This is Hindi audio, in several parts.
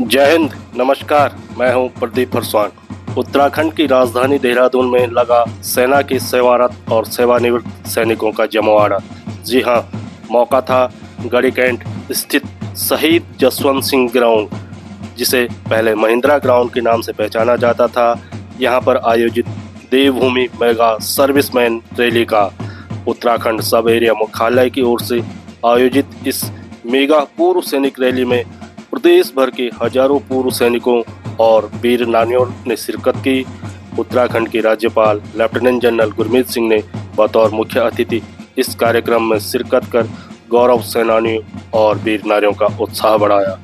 जय हिंद। नमस्कार, मैं हूं प्रदीप फरसवान। उत्तराखंड की राजधानी देहरादून में लगा सेना के सेवारत और सेवानिवृत्त सैनिकों का जमवाड़ा। जी हां, मौका था गढ़ी कैंट स्थित शहीद जसवंत सिंह ग्राउंड, जिसे पहले महिंद्रा ग्राउंड के नाम से पहचाना जाता था। यहां पर आयोजित देवभूमि मेगा सर्विसमैन रैली का उत्तराखंड सब एरिया मुख्यालय की ओर से आयोजित इस मेगा पूर्व सैनिक रैली में प्रदेश भर के हजारों पूर्व सैनिकों और वीर नारियों ने शिरकत की। उत्तराखंड के राज्यपाल लेफ्टिनेंट जनरल गुरमीत सिंह ने बतौर मुख्य अतिथि इस कार्यक्रम में शिरकत कर गौरव सेनानियों और वीर नारियों का उत्साह बढ़ाया।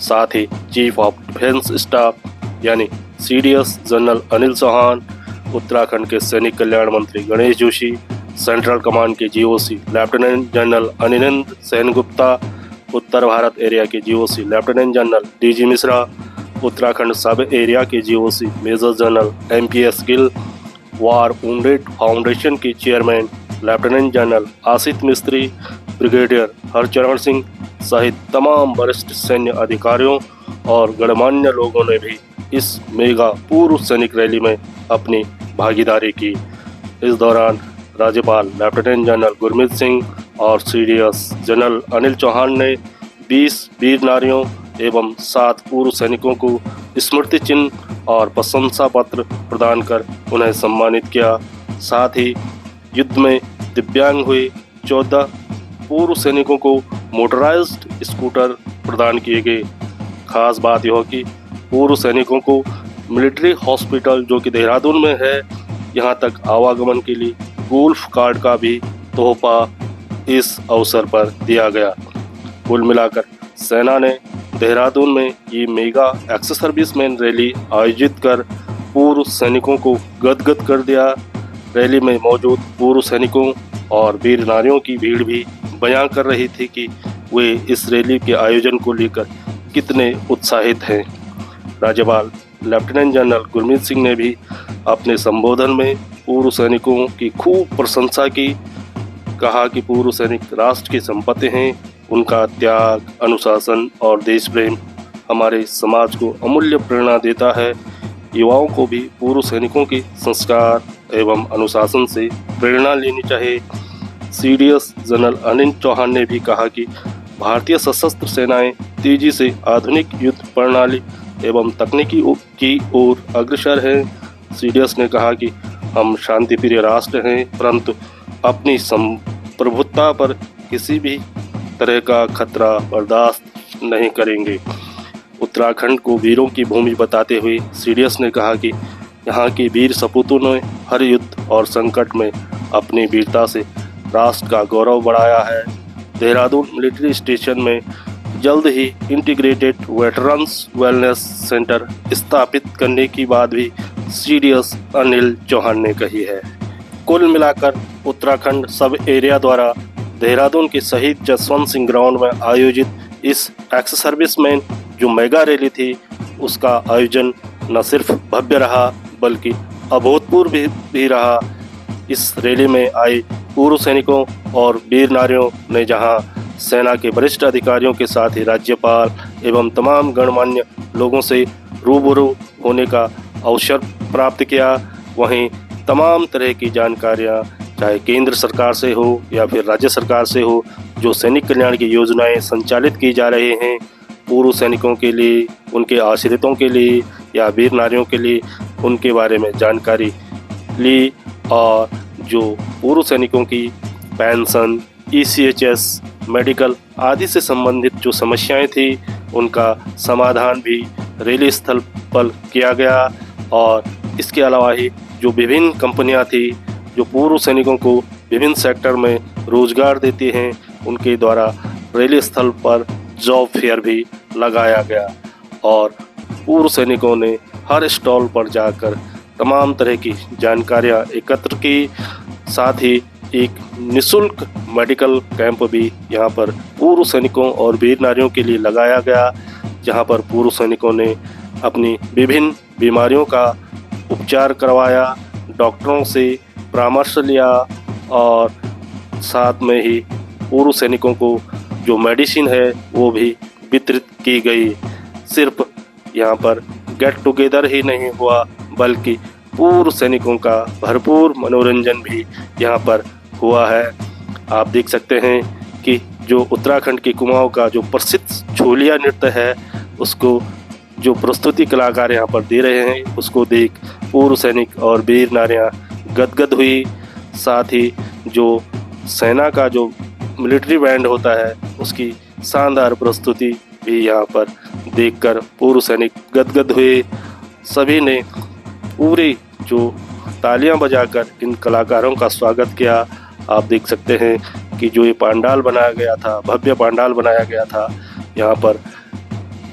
साथ ही चीफ ऑफ डिफेंस स्टाफ यानी सीडीएस जनरल अनिल चौहान, उत्तराखंड के सैनिक कल्याण मंत्री गणेश जोशी, सेंट्रल कमांड के GOC lieutenant general Anirudh Sengupta, Uttar Bharat area के GOC lieutenant general DG Mishra, Uttarakhand sub area के GOC major general MPS Gill, war wounded foundation के chairman lieutenant general Asit Mistry, brigadier Harcharan Singh सहित तमाम वरिष्ठ सैन्य अधिकारियों और गणमान्य लोगों ने भी इस मेगा पूर्व सैनिक रैली में अपनी भागीदारी की। इस दौरान राज्यपाल लेफ्टिनेंट जनरल गुरमीत सिंह और सीडीएस जनरल अनिल चौहान ने 20 वीर नारियों एवं 7 पूर्व सैनिकों को स्मृति चिन्ह और प्रशंसा पत्र प्रदान कर उन्हें सम्मानित किया। साथ ही युद्ध में दिव्यांग हुए 14 पूर्व सैनिकों को मोटराइज्ड स्कूटर प्रदान किए गए। खास बात यह कि पूर्व सैनिकों को मिलिट्री हॉस्पिटल जो कि देहरादून में है, यहां तक आवागमन के लिए गोल्फ कार्ड का भी तोहफा इस अवसर पर दिया गया। कुल मिलाकर सेना ने देहरादून में ये मेगा एक्स सर्विसमैन रैली आयोजित कर पूर्व सैनिकों को गदगद कर दिया। रैली में मौजूद पूर्व सैनिकों और वीर नारियों की भीड़ भी बयां कर रही थी कि वे इस रैली के आयोजन को लेकर कितने उत्साहित हैं। राज्यपाल लेफ्टिनेंट जनरल गुरमीत सिंह ने भी अपने संबोधन में पूर्व सैनिकों की खूब प्रशंसा की। कहा कि पूर्व सैनिक राष्ट्र की संपत्ति हैं, उनका त्याग, अनुशासन और देश प्रेम हमारे समाज को अमूल्य प्रेरणा देता है। युवाओं को भी पूर्व सैनिकों के संस्कार एवं अनुशासन से प्रेरणा लेनी चाहिए। सीडीएस जनरल अनिल चौहान ने भी कहा कि भारतीय सशस्त्र सेनाएं तेजी से आधुनिक युद्ध प्रणाली एवं तकनीकी की ओर अग्रसर हैं। सीडीएस ने कहा कि हम शांतिप्रिय राष्ट्र हैं, परंतु अपनी संप्रभुता पर किसी भी तरह का खतरा बर्दाश्त नहीं करेंगे। उत्तराखंड को वीरों की भूमि बताते हुए सीडीएस ने कहा कि यहाँ के वीर सपूतों ने हर युद्ध और संकट में अपनी वीरता से राष्ट्र का गौरव बढ़ाया है। देहरादून मिलिट्री स्टेशन में जल्द ही इंटीग्रेटेड वेटरन्स वेलनेस सेंटर स्थापित करने की बात भी सीडीएस अनिल चौहान ने कही है। कुल मिलाकर उत्तराखंड सब एरिया द्वारा देहरादून के शहीद जसवंत सिंह ग्राउंड में आयोजित इस एक्स सर्विसमैन जो मेगा रैली थी, उसका आयोजन न सिर्फ भव्य रहा बल्कि अभूतपूर्व भी रहा। इस रैली में आए पूर्व सैनिकों और वीर नारियों ने जहां सेना के वरिष्ठ अधिकारियों के साथ ही राज्यपाल एवं तमाम गणमान्य लोगों से रूबरू होने का अवसर प्राप्त किया, वहीं तमाम तरह की जानकारियां चाहे केंद्र सरकार से हो या फिर राज्य सरकार से हो, जो सैनिक कल्याण की योजनाएं संचालित की जा रही हैं पूर्व सैनिकों के लिए, उनके आश्रितों के लिए या वीर नारियों के लिए, उनके बारे में जानकारी ली। और जो पूर्व सैनिकों की पेंशन, ईसीएचएस, मेडिकल आदि से संबंधित जो समस्याएं थी, उनका समाधान भी रैली स्थल पर किया गया। और इसके अलावा ही जो विभिन्न कंपनियां थी जो पूर्व सैनिकों को विभिन्न सेक्टर में रोजगार देती हैं, उनके द्वारा रैली स्थल पर जॉब फेयर भी लगाया गया और पूर्व सैनिकों ने हर स्टॉल पर जाकर तमाम तरह की जानकारियां एकत्र की। साथ ही एक निःशुल्क मेडिकल कैंप भी यहां पर पूर्व सैनिकों और वीर नारियों के लिए लगाया गया, जहां पर पूर्व सैनिकों ने अपनी विभिन्न बीमारियों का उपचार करवाया, डॉक्टरों से परामर्श लिया और साथ में ही पूर्व सैनिकों को जो मेडिसिन है वो भी वितरित की गई। सिर्फ यहाँ पर गेट टुगेदर ही नहीं हुआ बल्कि पूर्व सैनिकों का भरपूर मनोरंजन भी यहाँ पर हुआ है। आप देख सकते हैं कि जो उत्तराखंड की कुमाऊं का जो प्रसिद्ध छोलिया नृत्य है उसको जो प्रस्तुति कलाकार यहाँ पर दे रहे हैं उसको देख पूर्व सैनिक और वीर नारियां गदगद हुई। साथ ही जो सेना का जो मिलिट्री बैंड होता है उसकी शानदार प्रस्तुति भी यहाँ पर देखकर पूर्व सैनिक गदगद हुए। सभी ने पूरी जो तालियां बजाकर इन कलाकारों का स्वागत किया। आप देख सकते हैं कि जो ये पंडाल बनाया गया था, भव्य पंडाल बनाया गया था, यहाँ पर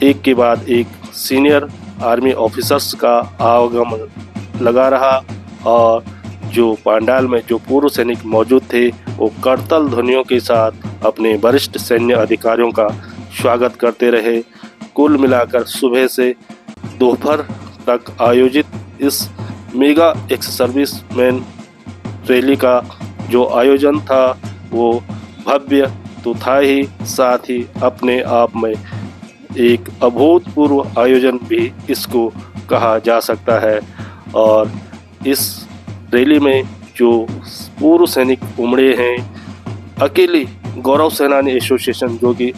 एक के बाद एक सीनियर आर्मी ऑफिसर्स का आवागमन लगा रहा और जो पंडाल में जो पूर्व सैनिक मौजूद थे वो करतल ध्वनियों के साथ अपने वरिष्ठ सैन्य अधिकारियों का स्वागत करते रहे। कुल मिलाकर सुबह से दोपहर तक आयोजित इस मेगा एक्स सर्विसमैन रैली का जो आयोजन था वो भव्य तो था ही, साथ ही अपने आप में एक अभूतपूर्व आयोजन भी इसको कहा जा सकता है। और इस रैली में जो पूर्व सैनिक उमड़े हैं, अकेली गौरव सेनानी एसोसिएशन जो कि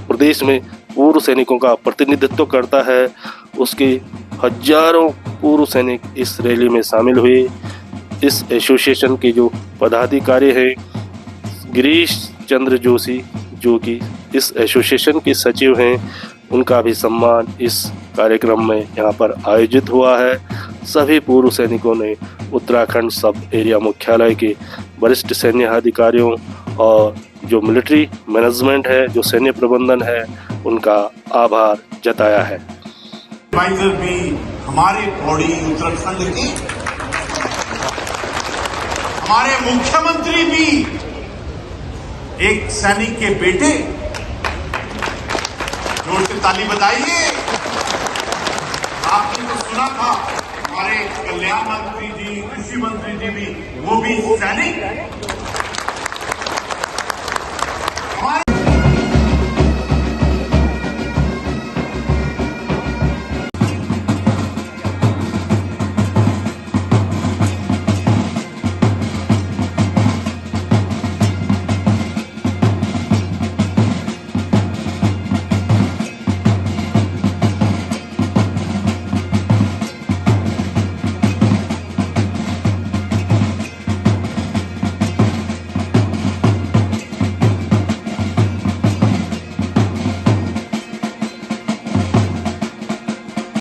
प्रदेश में पूर्व सैनिकों का प्रतिनिधित्व करता है, उसके हजारों पूर्व सैनिक इस रैली में शामिल हुए। इस एसोसिएशन के जो पदाधिकारी हैं गिरीश चंद्र जोशी जो कि इस एसोसिएशन के सचिव हैं, उनका भी सम्मान इस कार्यक्रम में यहाँ पर आयोजित हुआ है। सभी पूर्व सैनिकों ने उत्तराखंड सब एरिया मुख्यालय के वरिष्ठ सैन्य अधिकारियों और जो मिलिट्री मैनेजमेंट है, जो सैन्य प्रबंधन है, उनका आभार जताया है। भी हमारे बॉडी उत्तराखंड की, हमारे मुख्यमंत्री भी एक सैनिक के बेटे, जोर से ताली बजाइए। आपने तो सुना था हमारे कल्याण मंत्री जी, कृषि मंत्री जी भी, वो भी सैनिक।